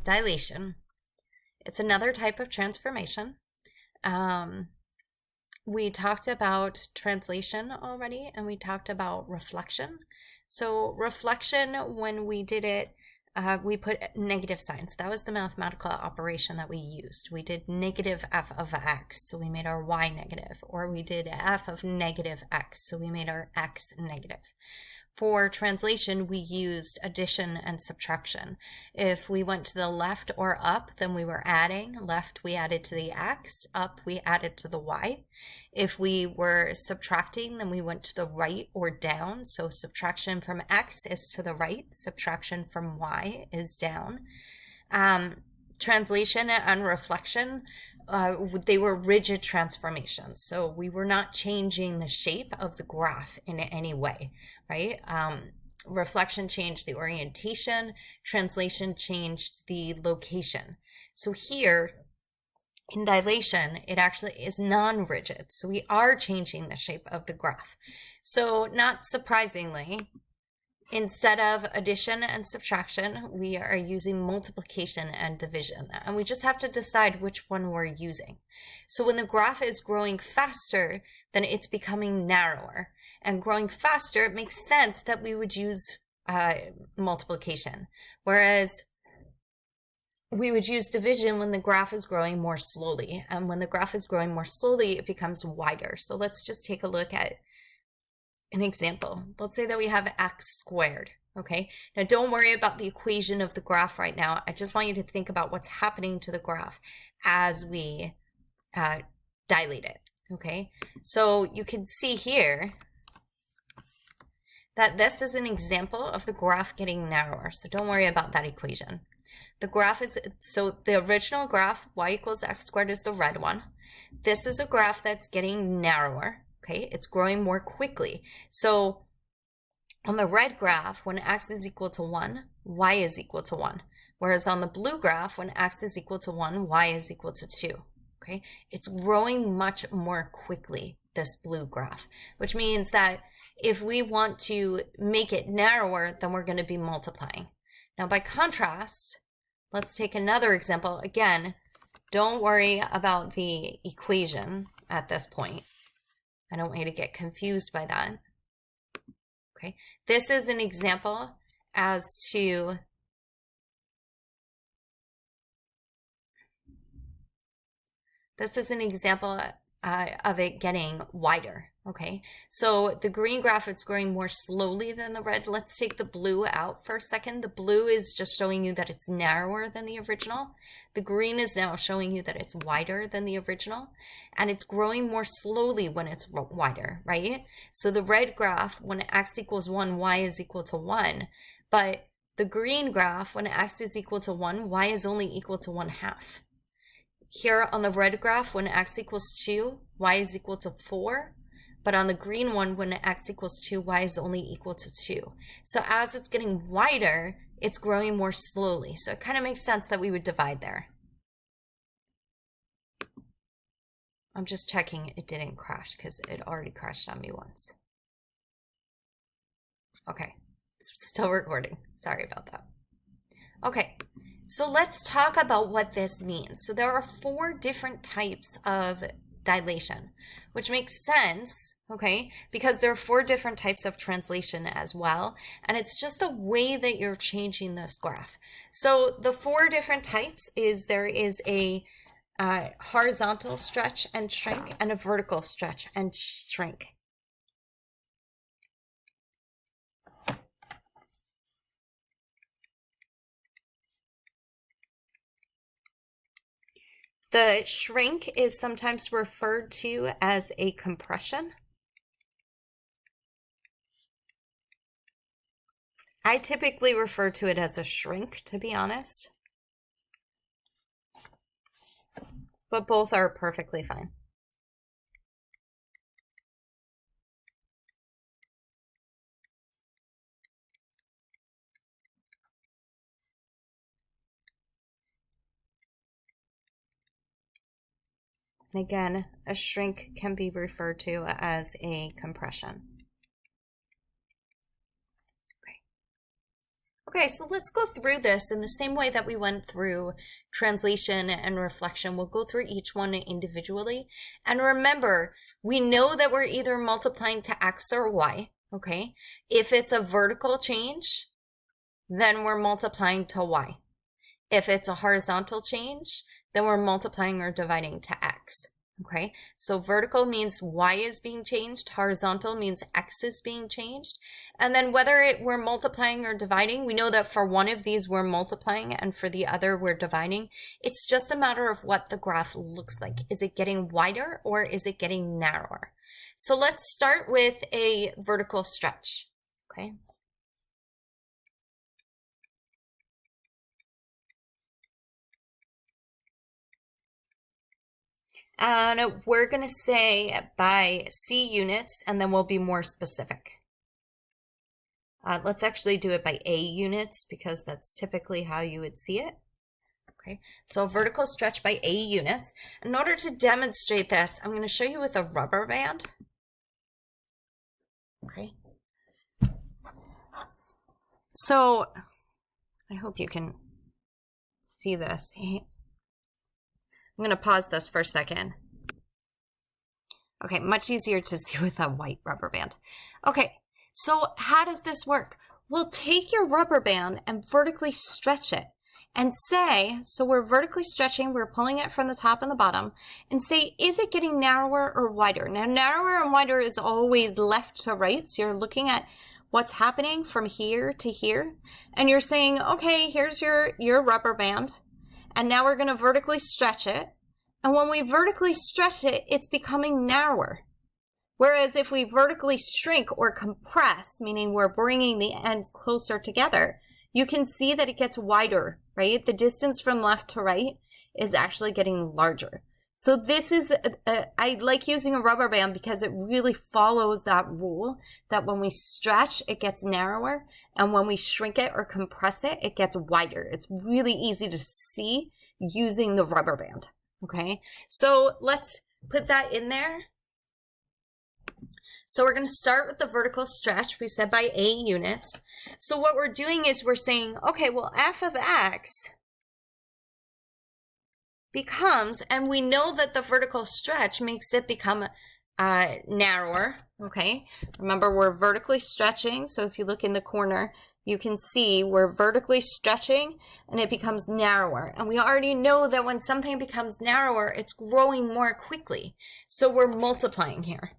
dilation. It's another type of transformation. We talked about translation already, and we talked about reflection. So reflection, when we did it, we put negative signs. That was the mathematical operation that we used. We did negative f of x, so we made our y negative, or we did f of negative x, so we made our x negative. For translation, we used addition and subtraction. If we went to the left or up, then we were adding. Left, we added to the x. Up, we added to the y. If we were subtracting, then we went to the right or down. So subtraction from x is to the right. Subtraction from y is down. Translation and reflection, they were rigid transformations. So we were not changing the shape of the graph in any way, right? Reflection changed the orientation, translation changed the location. So here in dilation, it actually is non-rigid. So we are changing the shape of the graph. So not surprisingly, instead of addition and subtraction, we are using multiplication and division, and we just have to decide which one we're using. So when the graph is growing faster, then it's becoming narrower, and growing faster, it makes sense that we would use multiplication, whereas we would use division when the graph is growing more slowly, and when the graph is growing more slowly, it becomes wider. So let's just take a look at an example. Let's say that we have x squared, okay? Now don't worry about the equation of the graph right now. I just want you to think about what's happening to the graph as we dilate it, okay? So you can see here that this is an example of the graph getting narrower. So don't worry about that equation. The graph is, so the original graph, y equals x squared, is the red one. This is a graph that's getting narrower. Okay, it's growing more quickly. So on the red graph, when x is equal to 1, y is equal to 1. Whereas on the blue graph, when x is equal to 1, y is equal to 2. Okay, it's growing much more quickly, this blue graph, which means that if we want to make it narrower, then we're going to be multiplying. Now, by contrast, let's take another example. Again, don't worry about the equation at this point. I don't want you to get confused by that. Okay, this is an example as to of it getting wider. Okay, so the green graph is growing more slowly than the red. Let's take the blue out for a second. The blue is just showing you that it's narrower than the original. The green is now showing you that it's wider than the original, and it's growing more slowly when it's wider, right? So the red graph, when x equals 1, y is equal to 1, but the green graph, when x is equal to 1, y is only equal to 1/2. Here on the red graph, when x equals 2, y is equal to 4. But on the green one, when x equals 2, y is only equal to 2. So as it's getting wider, it's growing more slowly. So it kind of makes sense that we would divide there. I'm just checking it didn't crash because it already crashed on me once. Okay, it's still recording. Sorry about that. Okay, so let's talk about what this means. So there are 4 different types of dilation, which makes sense, okay, because there are 4 different types of translation as well, and it's just the way that you're changing this graph. So the 4 different types is there is a horizontal stretch and shrink and a vertical stretch and shrink. The shrink is sometimes referred to as a compression. I typically refer to it as a shrink, to be honest. But both are perfectly fine. And again, a shrink can be referred to as a compression. Okay, so let's go through this in the same way that we went through translation and reflection. We'll go through each one individually. And remember, we know that we're either multiplying to x or y, okay? If it's a vertical change, then we're multiplying to y. If it's a horizontal change, then we're multiplying or dividing to x. Okay, so vertical means y is being changed, horizontal means x is being changed. And then whether we're multiplying or dividing, we know that for one of these we're multiplying and for the other we're dividing. It's just a matter of what the graph looks like. Is it getting wider or is it getting narrower? So let's start with a vertical stretch, okay? And we're going to say by C units, and then we'll be more specific. Let's actually do it by A units because that's typically how you would see it. Okay, so a vertical stretch by A units. In order to demonstrate this, I'm going to show you with a rubber band. Okay. So I hope you can see this. I'm going to pause this for a second. Okay, much easier to see with a white rubber band. Okay, so how does this work? We'll take your rubber band and vertically stretch it and say, so we're vertically stretching, we're pulling it from the top and the bottom, and say, is it getting narrower or wider? Now, narrower and wider is always left to right, so you're looking at what's happening from here to here, and you're saying, okay, here's your rubber band, and now we're going to vertically stretch it. And when we vertically stretch it, it's becoming narrower. Whereas if we vertically shrink or compress, meaning we're bringing the ends closer together, you can see that it gets wider, right? The distance from left to right is actually getting larger. So this is, I like using a rubber band because it really follows that rule that when we stretch, it gets narrower. And when we shrink it or compress it, it gets wider. It's really easy to see using the rubber band. Okay, so let's put that in there. So we're going to start with the vertical stretch. We said by A units. So what we're doing is we're saying, okay, well, f of x becomes, and we know that the vertical stretch makes it become narrower, okay? Remember, we're vertically stretching, so if you look in the corner, you can see we're vertically stretching and it becomes narrower. And we already know that when something becomes narrower, it's growing more quickly. So we're multiplying here.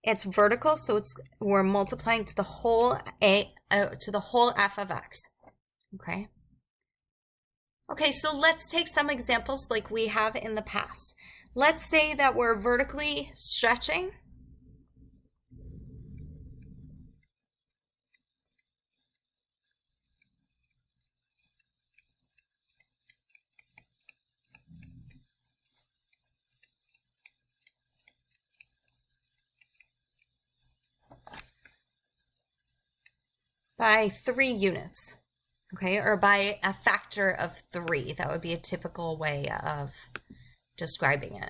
It's vertical, so we're multiplying to the whole f of x, okay? Okay, so let's take some examples like we have in the past. Let's say that we're vertically stretching. By 3 units, okay, or by a factor of 3. That would be a typical way of describing it.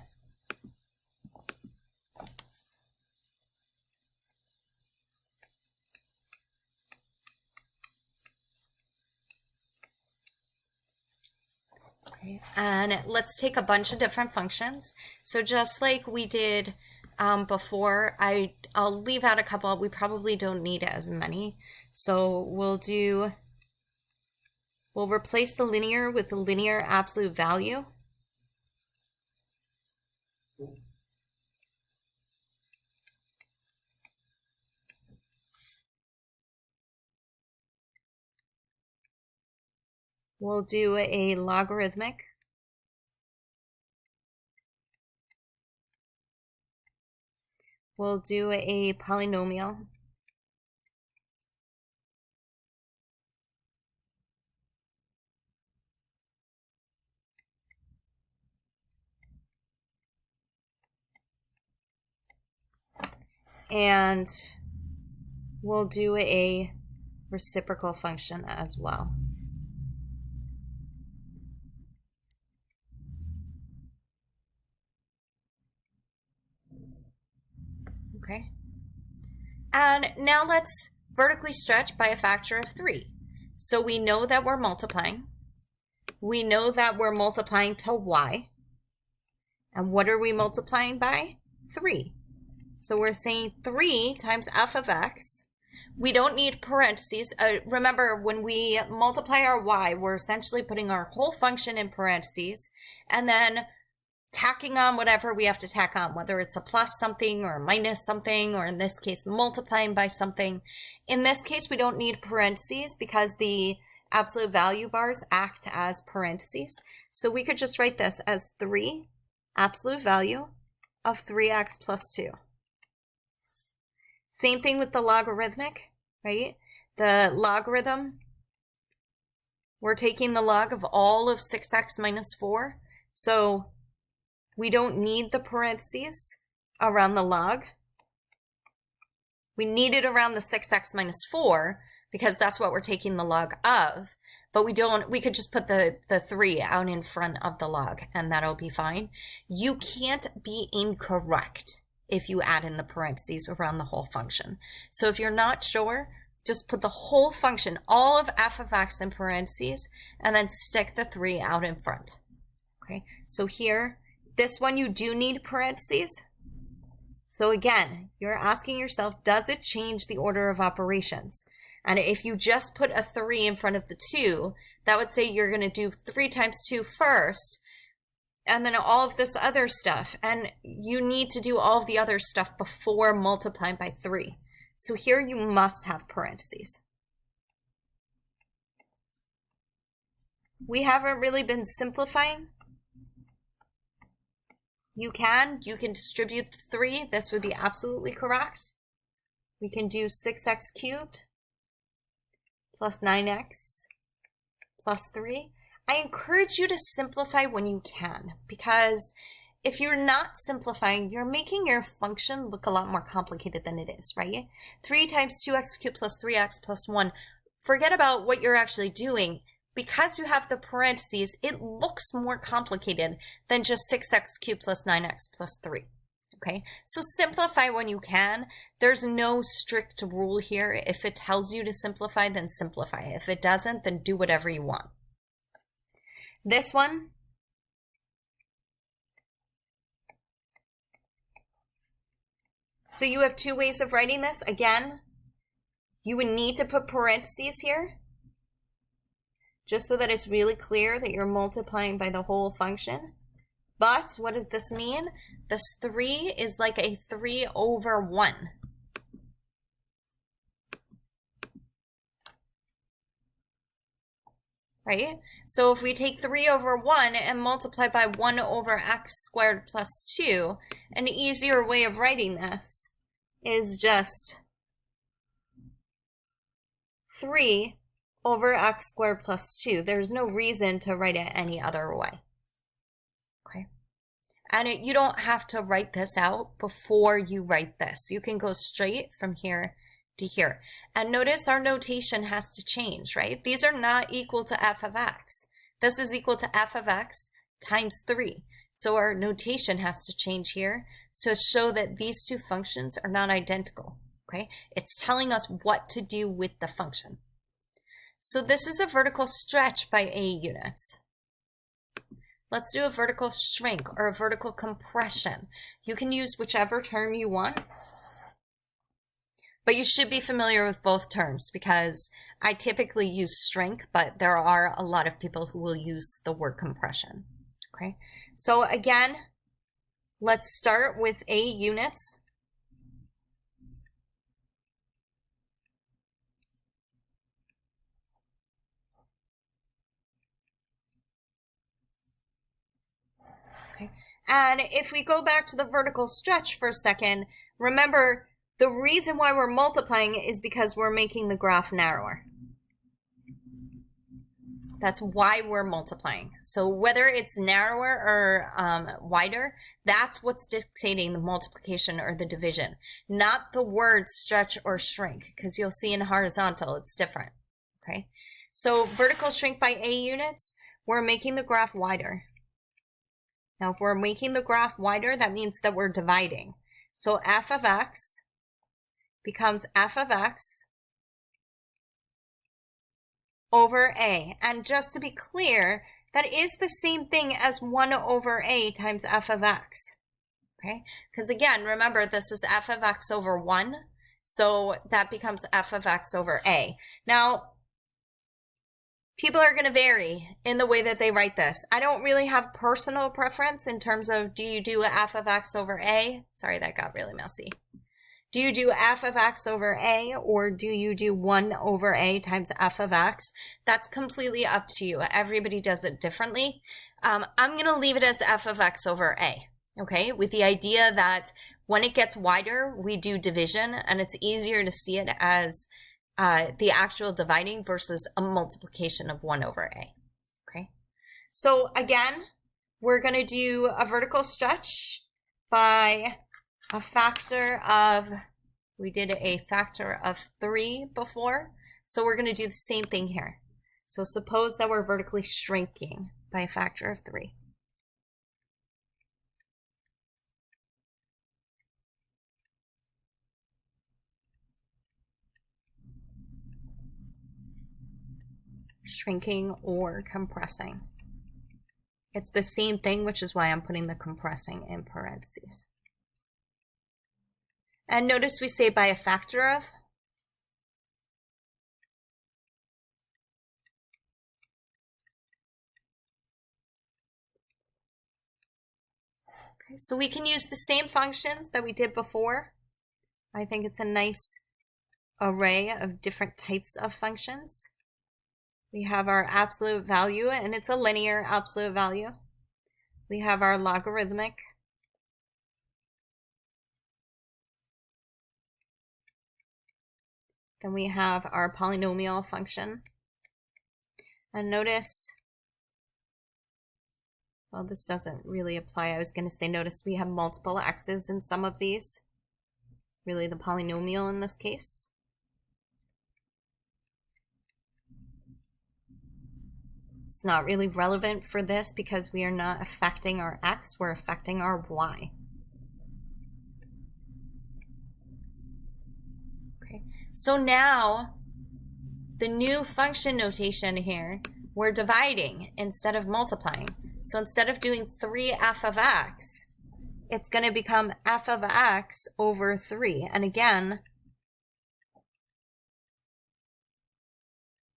Okay, and let's take a bunch of different functions. So just like we did before, I'll leave out a couple. We probably don't need as many. So we'll replace the linear with the linear absolute value. We'll do a logarithmic. We'll do a polynomial. And we'll do a reciprocal function as well. Okay. And now let's vertically stretch by a factor of 3. So we know that we're multiplying. We know that we're multiplying to y. And what are we multiplying by? 3. So we're saying 3 times f of x. We don't need parentheses. Remember, when we multiply our y, we're essentially putting our whole function in parentheses and then tacking on whatever we have to tack on, whether it's a plus something or a minus something, or in this case, multiplying by something. In this case, we don't need parentheses because the absolute value bars act as parentheses. So we could just write this as 3 absolute value of 3x plus 2. Same thing with the logarithmic, right? The logarithm, we're taking the log of all of 6x minus 4. So we don't need the parentheses around the log. We need it around the 6x minus 4 because that's what we're taking the log of. But we could just put the 3 out in front of the log and that'll be fine. You can't be incorrect if you add in the parentheses around the whole function. So if you're not sure, just put the whole function, all of f of x in parentheses, and then stick the 3 out in front. Okay, so here, this one you do need parentheses. So again, you're asking yourself, does it change the order of operations? And if you just put a 3 in front of the 2, that would say you're going to do 3 times 2 first, and then all of this other stuff. And you need to do all of the other stuff before multiplying by 3. So here you must have parentheses. We haven't really been simplifying. You can distribute the 3. This would be absolutely correct. We can do 6x cubed plus 9x plus 3. I encourage you to simplify when you can, because if you're not simplifying, you're making your function look a lot more complicated than it is, right? 3 times 2x cubed plus 3x plus 1. Forget about what you're actually doing. Because you have the parentheses, it looks more complicated than just 6x cubed plus 9x plus 3. Okay, so simplify when you can. There's no strict rule here. If it tells you to simplify, then simplify. If it doesn't, then do whatever you want. This one, so you have 2 ways of writing this. Again, you would need to put parentheses here, just so that it's really clear that you're multiplying by the whole function. But what does this mean? This 3 is like a 3 over 1. Right? So if we take 3 over 1 and multiply by 1 over x squared plus 2, an easier way of writing this is just 3 over x squared plus 2. There's no reason to write it any other way. Okay? And you don't have to write this out before you write this. You can go straight from here to here. And notice our notation has to change, right? These are not equal to f of x. This is equal to f of x times 3. So our notation has to change here to show that these two functions are not identical. Okay? It's telling us what to do with the function. So this is a vertical stretch by A units. Let's do a vertical shrink or a vertical compression. You can use whichever term you want, but you should be familiar with both terms because I typically use shrink, but there are a lot of people who will use the word compression. Okay, so again, let's start with A units. And if we go back to the vertical stretch for a second, remember the reason why we're multiplying is because we're making the graph narrower. That's why we're multiplying. So whether it's narrower or wider, that's what's dictating the multiplication or the division, not the words stretch or shrink, because you'll see in horizontal it's different. Okay, so vertical shrink by A units, we're making the graph wider. Now, if we're making the graph wider, that means that we're dividing. So f of x becomes f of x over a. And just to be clear, that is the same thing as 1 over a times f of x. Okay, because again, remember this is f of x over 1, so that becomes f of x over a. Now, people are going to vary in the way that they write this. I don't really have personal preference in terms of do you do f of x over a? Sorry, that got really messy. Do you do f of x over a, or do you do 1 over a times f of x? That's completely up to you. Everybody does it differently. I'm going to leave it as f of x over a, okay, with the idea that when it gets wider, we do division, and it's easier to see it as the actual dividing versus a multiplication of 1 over a, okay? So again, we're going to do a vertical stretch by a factor of, we did a factor of 3 before, so we're going to do the same thing here. So suppose that we're vertically shrinking by a factor of 3. Shrinking or compressing. It's the same thing, which is why I'm putting the compressing in parentheses. And notice we say by a factor of. Okay, so we can use the same functions that we did before. I think it's a nice array of different types of functions. We have our absolute value, and it's a linear absolute value. We have our logarithmic. Then we have our polynomial function. And notice, well, this doesn't really apply. I was going to say, notice we have multiple x's in some of these. Really the polynomial in this case. It's not really relevant for this because we are not affecting our x, we're affecting our y. Okay, so now the new function notation here, we're dividing instead of multiplying. So instead of doing 3f of x, it's going to become f of x over 3. And again,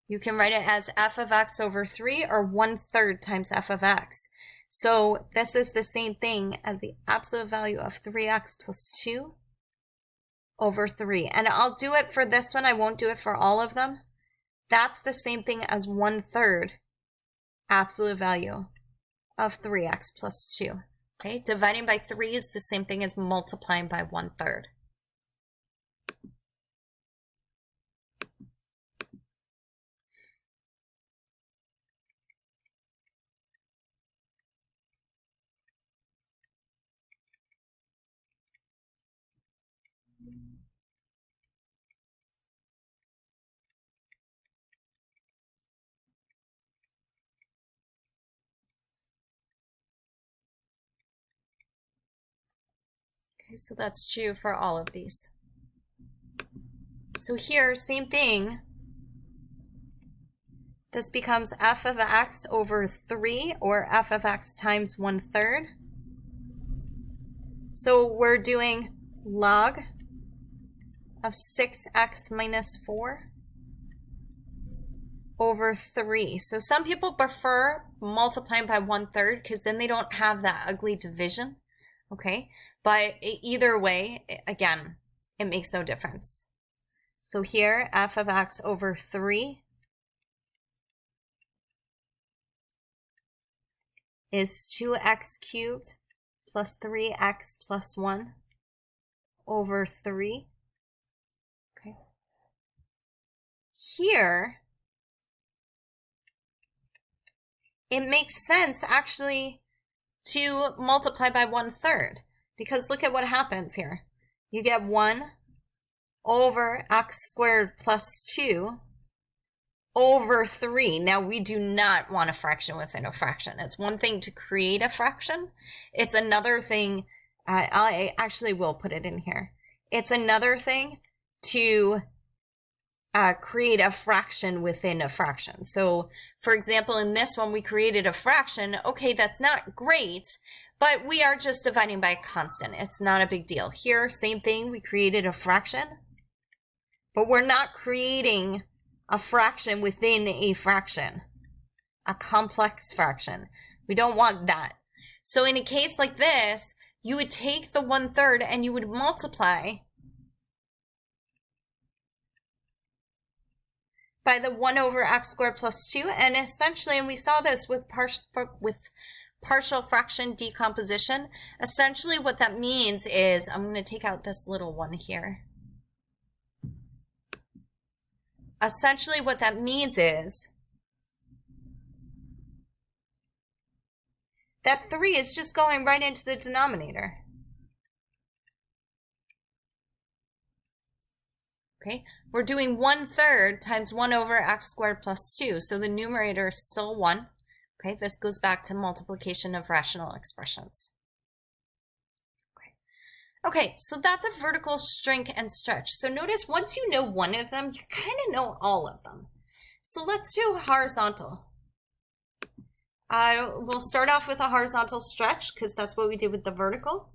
you can write it as f of x over 3 or 1/3 times f of x. So this is the same thing as the absolute value of 3x plus 2 over 3. And I'll do it for this one. I won't do it for all of them. That's the same thing as 1/3 absolute value of 3x plus 2. Okay, dividing by 3 is the same thing as multiplying by 1/3. Okay, so that's true for all of these. So here, same thing. This becomes f of x over 3, or f of x times 1/3. So we're doing log of 6x minus 4 over 3. So some people prefer multiplying by 1/3 because then they don't have that ugly division. Okay, but either way, again, it makes no difference. So here, f of x over 3 is 2x cubed plus 3x plus 1 over 3. Okay. Here, it makes sense actually to multiply by 1/3 because look at what happens here. You get 1 over x squared plus 2 over 3. Now, we do not want a fraction within a fraction. It's one thing to create a fraction. It's another thing, I actually will put it in here. It's another thing to create a fraction within a fraction. So for example, in this one, we created a fraction. Okay, that's not great, but we are just dividing by a constant. It's not a big deal. Here, same thing, we created a fraction, but we're not creating a fraction within a fraction, a complex fraction. We don't want that. So in a case like this, you would take the 1/3 and you would multiply by the 1/x² plus 2, and essentially, and we saw this with partial fraction decomposition, essentially what that means is, I'm going to take out this little one here. Essentially what that means is that 3 is just going right into the denominator. Okay, we're doing 1/3 times 1/x² plus 2, so the numerator is still 1. Okay, this goes back to multiplication of rational expressions. Okay, so that's a vertical, shrink, and stretch. So notice once you know one of them, you kind of know all of them. So let's do horizontal. We'll start off with a horizontal stretch because that's what we did with the vertical.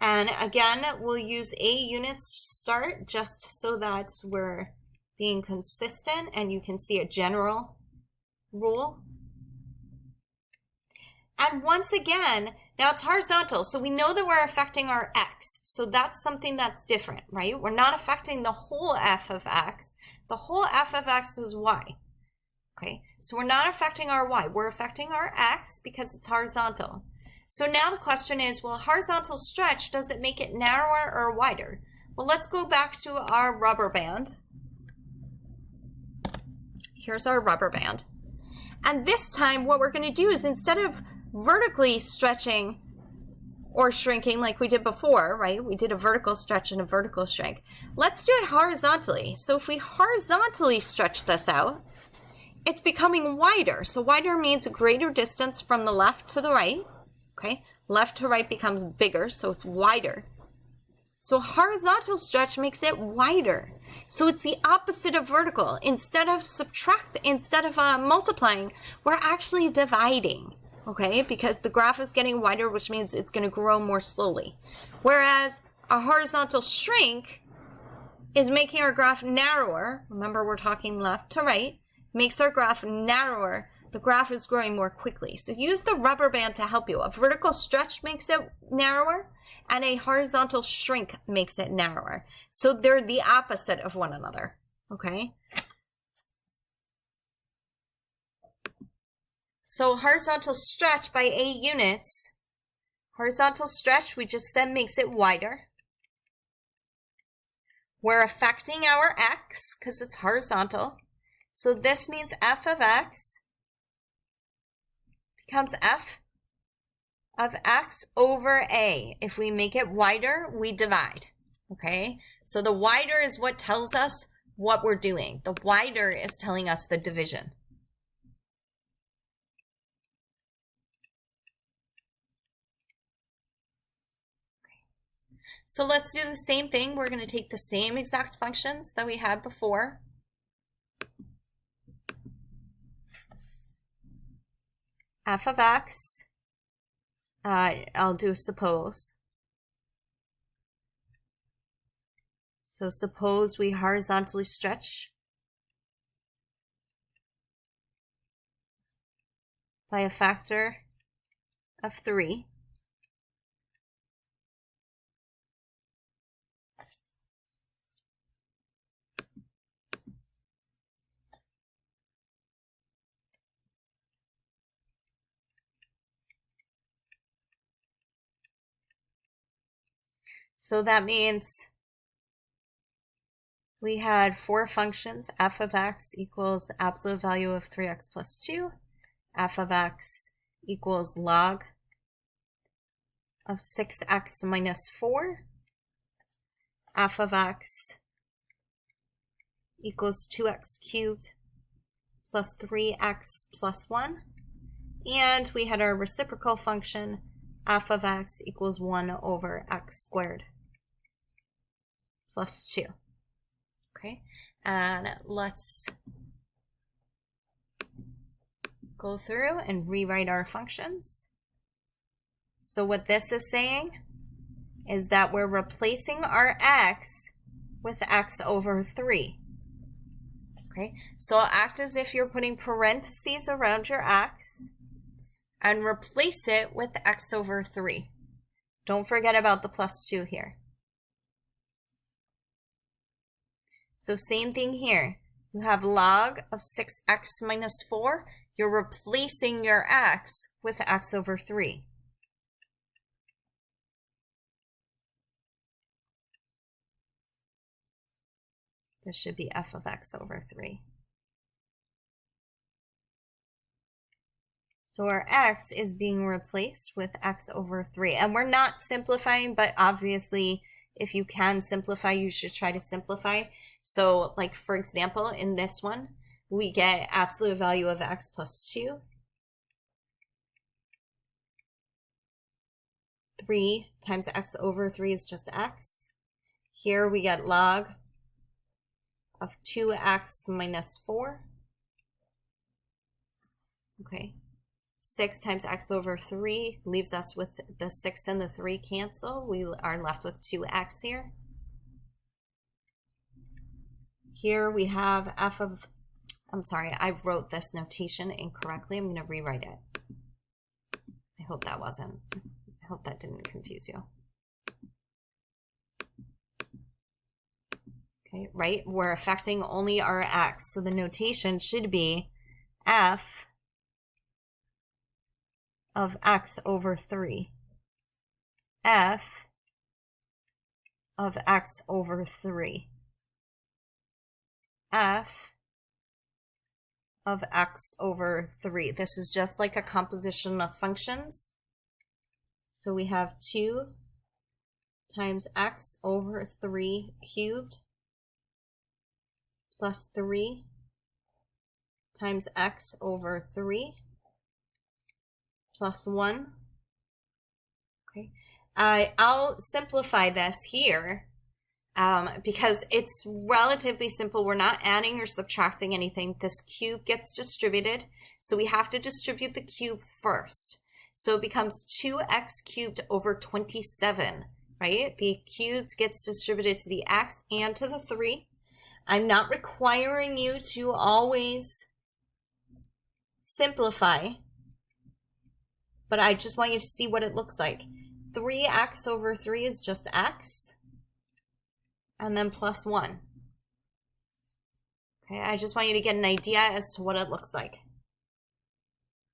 And again, we'll use A units to start just so that we're being consistent and you can see a general rule. And once again, now it's horizontal, so we know that we're affecting our x. So that's something that's different, right? We're not affecting the whole f of x. The whole f of x is y. Okay, so we're not affecting our y. We're affecting our x because it's horizontal. So now the question is, well, horizontal stretch, does it make it narrower or wider? Well, let's go back to our rubber band. Here's our rubber band. And this time what we're going to do is, instead of vertically stretching or shrinking like we did before, right? We did a vertical stretch and a vertical shrink. Let's do it horizontally. So if we horizontally stretch this out, it's becoming wider. So wider means a greater distance from the left to the right. Okay, left to right becomes bigger, so it's wider. So horizontal stretch makes it wider. So it's the opposite of vertical. Instead of multiplying, we're actually dividing. Okay, because the graph is getting wider, which means it's going to grow more slowly. Whereas a horizontal shrink is making our graph narrower. Remember, we're talking left to right. Makes our graph narrower. The graph is growing more quickly. So use the rubber band to help you. A vertical stretch makes it narrower, and a horizontal shrink makes it narrower. So they're the opposite of one another. Okay? So horizontal stretch by A units, horizontal stretch, we just said, makes it wider. We're affecting our x because it's horizontal. So this means f of x becomes f of x over a. If we make it wider, we divide. Okay? So the wider is what tells us what we're doing. The wider is telling us the division. So let's do the same thing. We're going to take the same exact functions that we had before. F of x, I'll do suppose. So suppose we horizontally stretch by a factor of 3. So that means we had 4 functions. F of x equals the absolute value of 3x plus 2. F of x equals log of 6x minus 4. F of x equals 2x cubed plus 3x plus 1. And we had our reciprocal function, f of x equals 1 over x squared. plus 2. Okay, and let's go through and rewrite our functions. So what this is saying is that we're replacing our x with x over 3. Okay, so act as if you're putting parentheses around your x and replace it with x over 3. Don't forget about the plus 2 here. So same thing here. You have log of 6x minus 4. You're replacing your x with x over 3. This should be f of x over 3. So our x is being replaced with x over 3. And we're not simplifying, but obviously if you can simplify, you should try to simplify. So like for example, in this one, we get absolute value of x plus 2. 3 times x over 3 is just x. Here we get log of 2x minus 4. Okay. 6 times x over 3 leaves us with the 6 and the 3 cancel. We are left with 2x here. Here we have f of, I'm sorry, I wrote this notation incorrectly. I'm going to rewrite it. I hope that didn't confuse you. Okay, right? We're affecting only our x. So the notation should be f of x over 3. F of x over 3. F of x over 3. This is just like a composition of functions. So we have 2 times x over 3 cubed plus 3 times x over 3 plus 1. Okay, I'll simplify this here because it's relatively simple. We're not adding or subtracting anything. This cube gets distributed, so we have to distribute the cube first. So it becomes 2x cubed over 27, right? The cubed gets distributed to the x and to the 3. I'm not requiring you to always simplify, but I just want you to see what it looks like. 3x over 3 is just x, and then plus 1. Okay, I just want you to get an idea as to what it looks like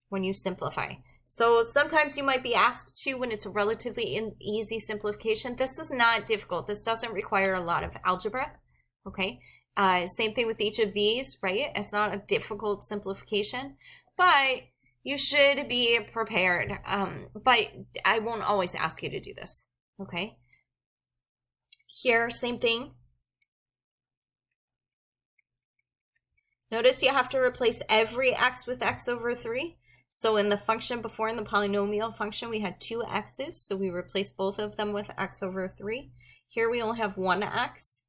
when you simplify. So sometimes you might be asked to when it's a relatively easy simplification. This is not difficult. This doesn't require a lot of algebra, okay? Same thing with each of these, right? It's not a difficult simplification, but you should be prepared. But I won't always ask you to do this, okay? Here, same thing. Notice you have to replace every x with x over 3. So in the function before, in the polynomial function, we had 2 x's, so we replaced both of them with x over 3. Here we only have 1 x.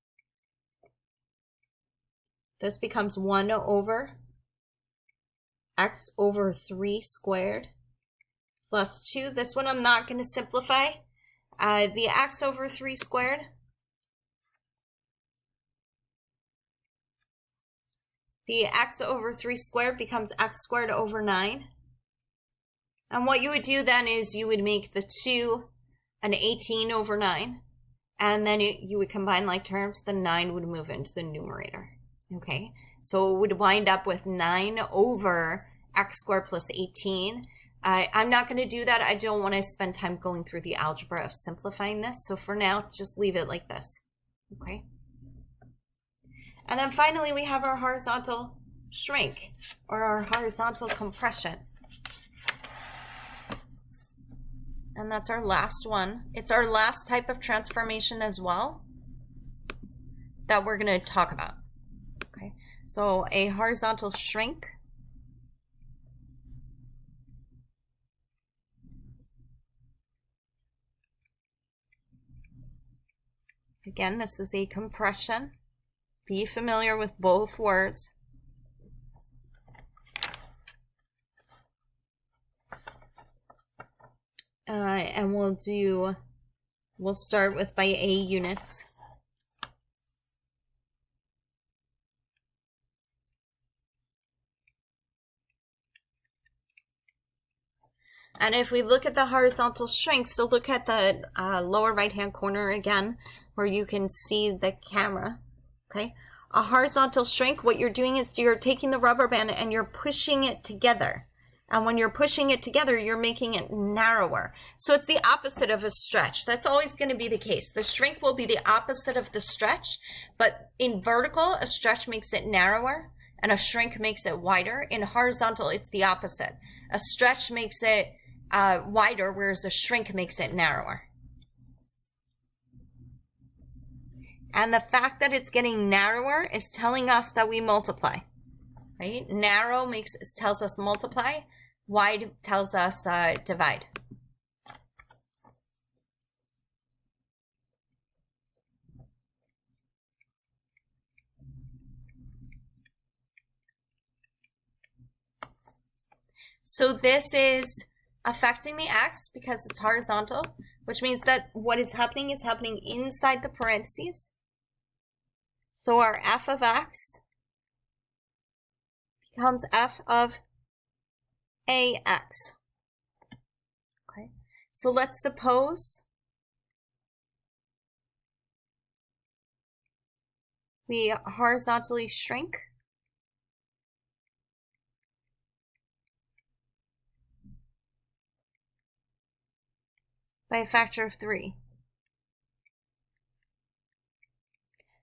This becomes 1 over x over 3 squared plus 2. This one I'm not going to simplify. The x over 3 squared. The x over 3 squared becomes x squared over 9. And what you would do then is you would make the 2 an 18 over 9. And then you would combine like terms. The 9 would move into the numerator. Okay, so it would wind up with 9 over x squared plus 18. I'm not going to do that. I don't want to spend time going through the algebra of simplifying this. So for now, just leave it like this. Okay. And then finally, we have our horizontal shrink or our horizontal compression. And that's our last one. It's our last type of transformation as well that we're going to talk about. Okay, so a horizontal shrink Again, this is a compression. Be familiar with both words. And we'll start with by A units. And if we look at the horizontal shrink, so look at the lower right-hand corner again, where you can see the camera, okay? A horizontal shrink, what you're doing is you're taking the rubber band and you're pushing it together. And when you're pushing it together, you're making it narrower. So it's the opposite of a stretch. That's always going to be the case. The shrink will be the opposite of the stretch, but in vertical, a stretch makes it narrower and a shrink makes it wider. In horizontal, it's the opposite. A stretch makes it wider, whereas a shrink makes it narrower. And the fact that it's getting narrower is telling us that we multiply, right? Narrow tells us multiply. Wide tells us divide. So this is affecting the x because it's horizontal, which means that what is happening inside the parentheses. So our f of x becomes f of ax. Okay, so let's suppose we horizontally shrink by a factor of 3.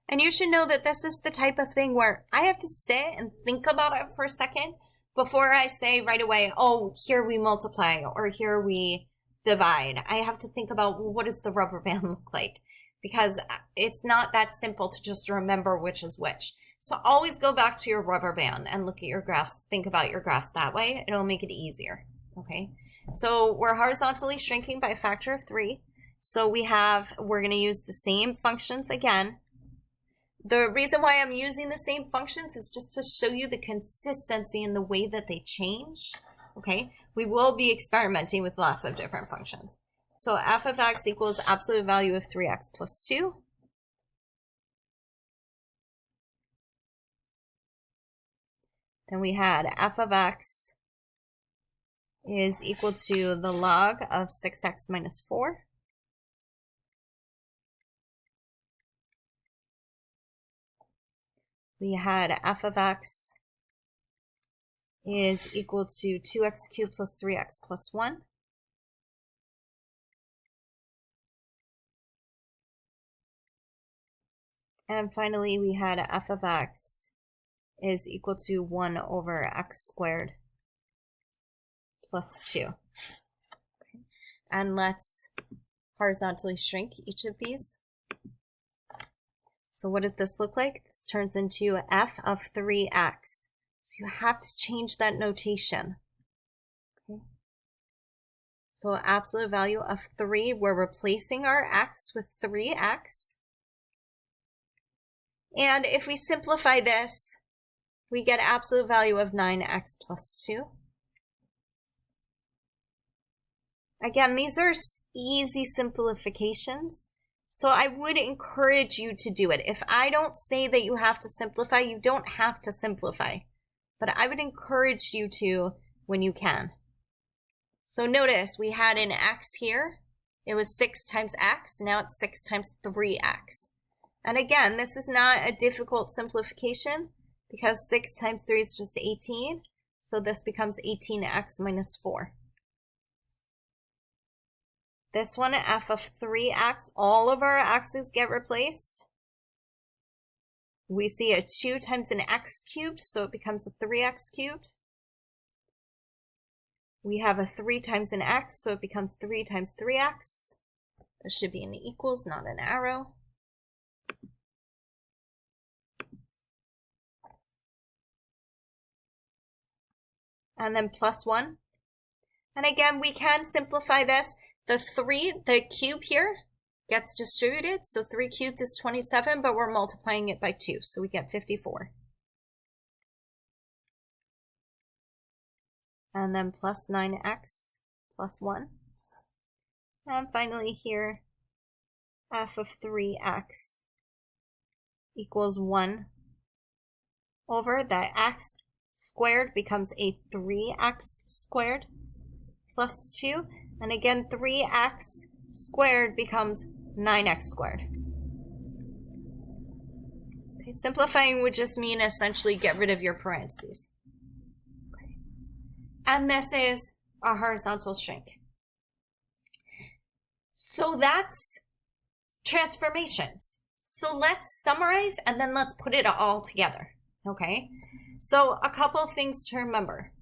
And you should know that this is the type of thing where I have to sit and think about it for a second before I say right away, oh, here we multiply or here we divide. I have to think about, well, what does the rubber band look like? Because it's not that simple to just remember which is which. So always go back to your rubber band and look at your graphs. Think about your graphs that way. It'll make it easier, okay? So we're horizontally shrinking by a factor of 3. So we're going to use the same functions again. The reason why I'm using the same functions is just to show you the consistency in the way that they change, okay? We will be experimenting with lots of different functions. So f of x equals absolute value of 3x plus 2. Then we had f of x is equal to the log of 6x minus 4. We had f of x is equal to 2x cubed plus 3x plus 1. And finally, we had f of x is equal to 1 over x squared plus 2. Okay. And let's horizontally shrink each of these. So what does this look like? This turns into f of 3x. So you have to change that notation. Okay. So absolute value of 3, we're replacing our x with 3x. And if we simplify this, we get absolute value of 9x plus 2. Again, these are easy simplifications. So I would encourage you to do it. If I don't say that you have to simplify, you don't have to simplify. But I would encourage you to when you can. So notice we had an x here. It was 6 times x. Now it's 6 times 3x. And again, this is not a difficult simplification because 6 times 3 is just 18. So this becomes 18x minus 4. This one, f of 3x, all of our x's get replaced. We see a 2 times an x cubed, so it becomes a 3x cubed. We have a 3 times an x, so it becomes 3 times 3x. There should be an equals, not an arrow. And then plus 1. And again, we can simplify this. The 3, the cube here, gets distributed. So 3 cubed is 27, but we're multiplying it by 2. So we get 54. And then plus 9x plus 1. And finally here, f of 3x equals 1 over that x squared becomes a 3x squared plus 2. And again, 3x squared becomes 9x squared. Okay, simplifying would just mean essentially get rid of your parentheses. Okay. And this is our horizontal shrink. So that's transformations. So let's summarize and then let's put it all together. Okay, so a couple of things to remember.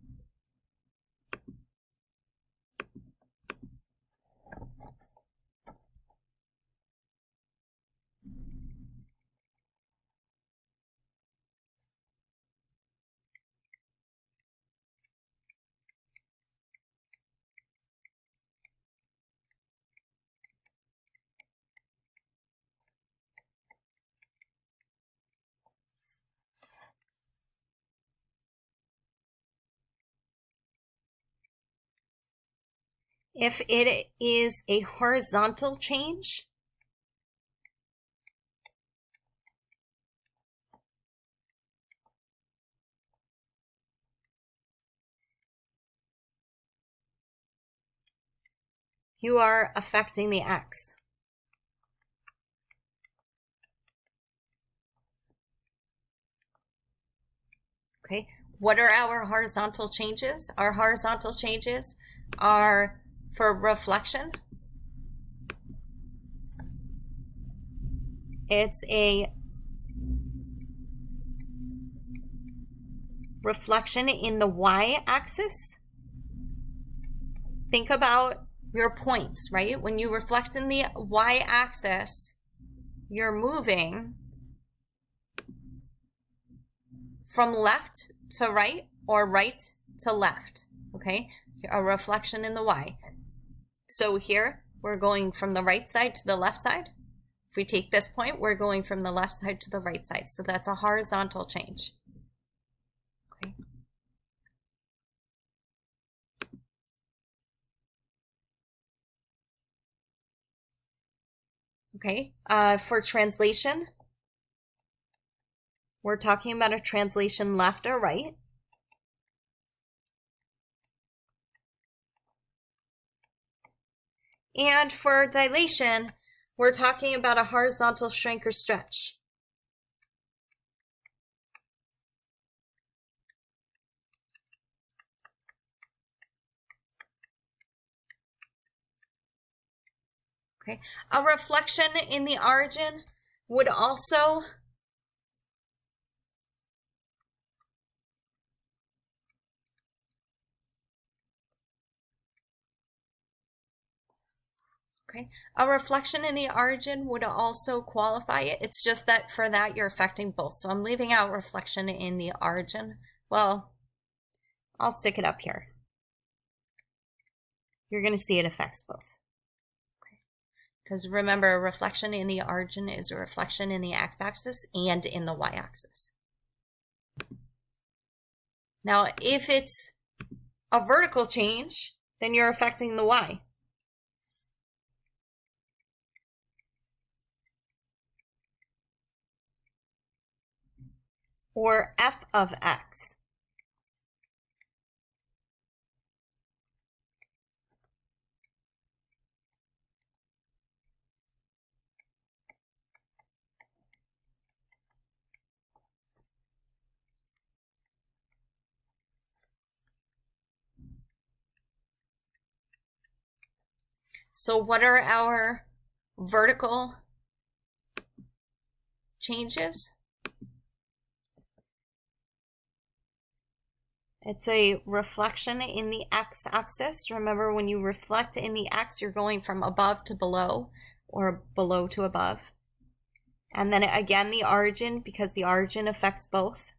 If it is a horizontal change, you are affecting the x. Okay, what are our horizontal changes? Our horizontal changes are for reflection. It's a reflection in the y-axis. Think about your points, right? When you reflect in the y-axis, you're moving from left to right or right to left, okay? A reflection in the y. So here, we're going from the right side to the left side. If we take this point, we're going from the left side to the right side. So that's a horizontal change. Okay. Okay, for translation, we're talking about a translation left or right. And for dilation, we're talking about a horizontal shrink or stretch. Okay, a reflection in the origin would also a reflection in the origin would also qualify it. It's just that for that you're affecting both. So I'm leaving out reflection in the origin. Well, I'll stick it up here. You're going to see it affects both. Because remember, a reflection in the origin is a reflection in the x-axis and in the y-axis. Now, if it's a vertical change, then you're affecting the y. Or f of x. So what are our vertical changes? It's a reflection in the x-axis. Remember, when you reflect in the x, you're going from above to below or below to above. And then again, the origin, because the origin affects both.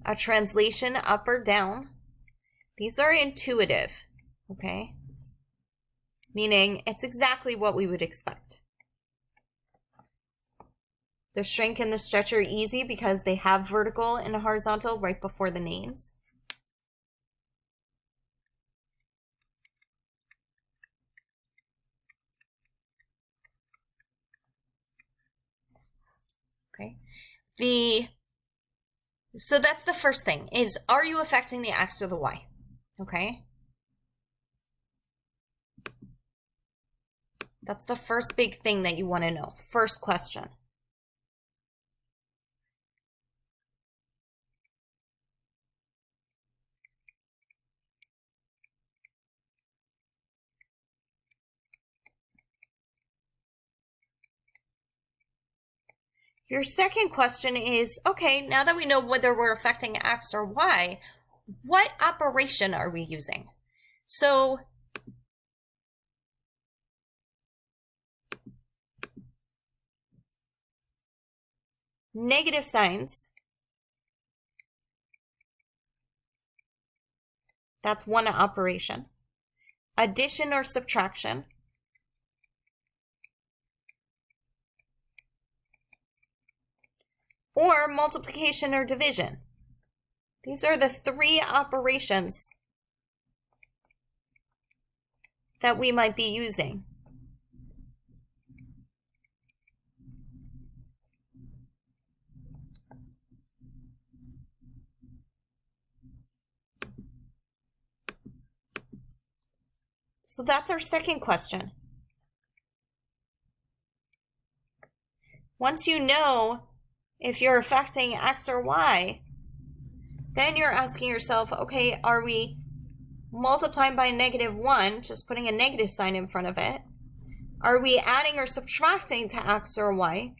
A translation up or down. These are intuitive, okay? meaning it's exactly what we would expect. The shrink and the stretch are easy because they have vertical and horizontal right before the names. Okay. So that's the first thing is, are you affecting the X or the Y? Okay. That's the first big thing that you want to know. First question. Your second question is, okay, now that we know whether we're affecting X or Y, what operation are we using? So negative signs, that's one operation. Addition or subtraction, or multiplication or division. These are the three operations that we might be using. So that's our second question. Once you know if you're affecting X or Y, then you're asking yourself, okay, are we multiplying by -1, just putting a negative sign in front of it? Are we adding or subtracting to X or Y?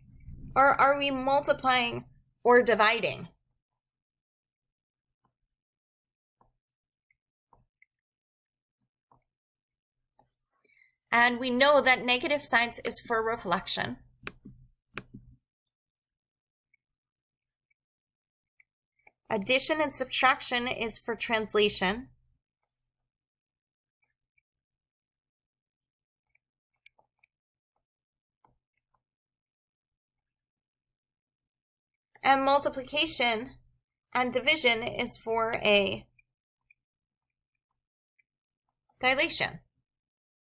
Or are we multiplying or dividing? And we know that negative signs is for reflection. Addition and subtraction is for translation. And multiplication and division is for a dilation.